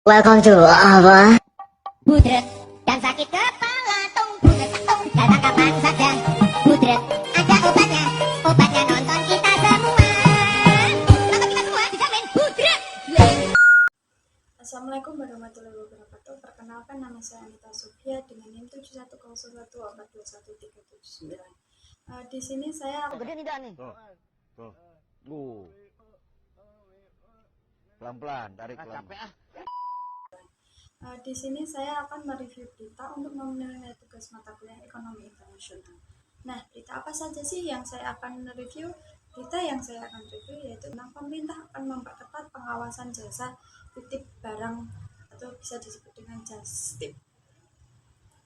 Welcome to apa? Budret dan sakit kepala tung datang kapan saja. Budret ada obatnya, obatnya nonton kita semua dijamin budret. Assalamualaikum warahmatullahi wabarakatuh. Perkenalkan, nama saya Anita Sofia dengan NIM 710142139. Di sini saya Gede nih nih. Tuh. Pelan-pelan, tarik pelan. Di sini saya akan mereview berita untuk menilai tugas mata kuliah ekonomi internasional. Nah, berita apa saja sih yang saya akan review? Berita yang saya akan review yaitu tentang pemerintah akan memperketat pengawasan jasa titip barang atau bisa disebut dengan jastip.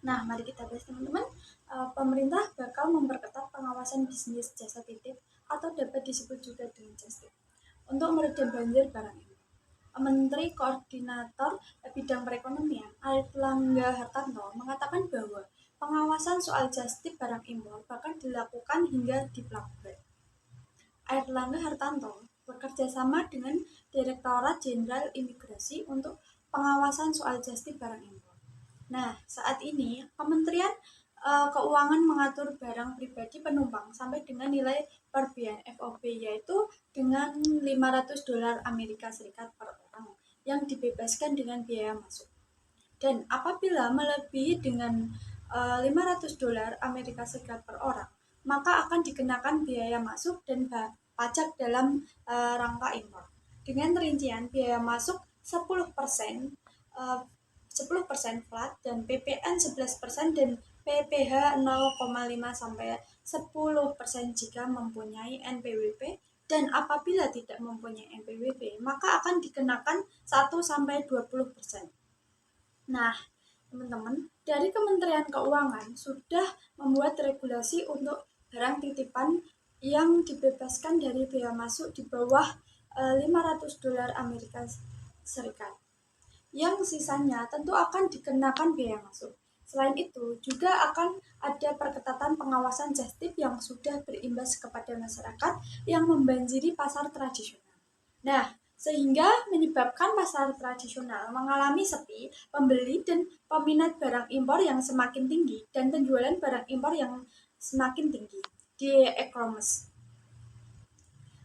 Nah, mari kita bahas teman-teman. Pemerintah bakal memperketat pengawasan bisnis jasa titip atau dapat disebut juga dengan jastip untuk meredam banjir barang ini. Menteri Koordinator Bidang Perekonomian Airlangga Hartarto mengatakan bahwa pengawasan soal jastip barang impor bahkan dilakukan hingga di pelabuhan. Airlangga Hartarto bekerja sama dengan Direktorat Jenderal Imigrasi untuk pengawasan soal jastip barang impor. Nah, saat ini Kementerian Keuangan mengatur barang pribadi penumpang sampai dengan nilai perbiayaan FOB yaitu dengan $500 Amerika Serikat per orang yang dibebaskan dengan biaya masuk. Dan apabila melebihi dengan $500 Amerika Serikat per orang, maka akan dikenakan biaya masuk dan pajak dalam rangka impor. Dengan rincian biaya masuk 10%, 10% flat dan PPN 11% dan PPh 0,5 sampai 10% jika mempunyai NPWP, dan apabila tidak mempunyai NPWP maka akan dikenakan 1 sampai 20%. Nah, teman-teman, dari Kementerian Keuangan sudah membuat regulasi untuk barang titipan yang dibebaskan dari biaya masuk di bawah $500 Amerika Serikat. Yang sisanya tentu akan dikenakan biaya masuk. Selain itu, juga akan ada perketatan pengawasan jastip yang sudah berimbas kepada masyarakat yang membanjiri pasar tradisional. Nah, sehingga menyebabkan pasar tradisional mengalami sepi pembeli dan peminat barang impor yang semakin tinggi dan penjualan barang impor yang semakin tinggi di e-commerce.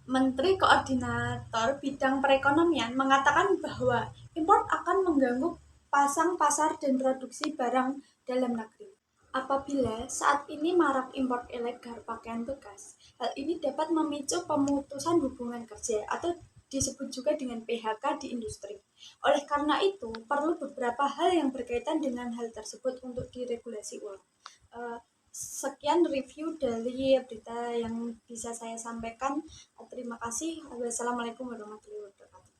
Menteri Koordinator Bidang Perekonomian mengatakan bahwa impor akan mengganggu pasang pasar dan produksi barang dalam negeri. Apabila saat ini marak impor ilegal pakaian bekas, hal ini dapat memicu pemutusan hubungan kerja atau disebut juga dengan PHK di industri. Oleh karena itu, perlu beberapa hal yang berkaitan dengan hal tersebut untuk diregulasi ulang. Sekian review dari berita yang bisa saya sampaikan. Terima kasih. Wassalamualaikum warahmatullahi wabarakatuh.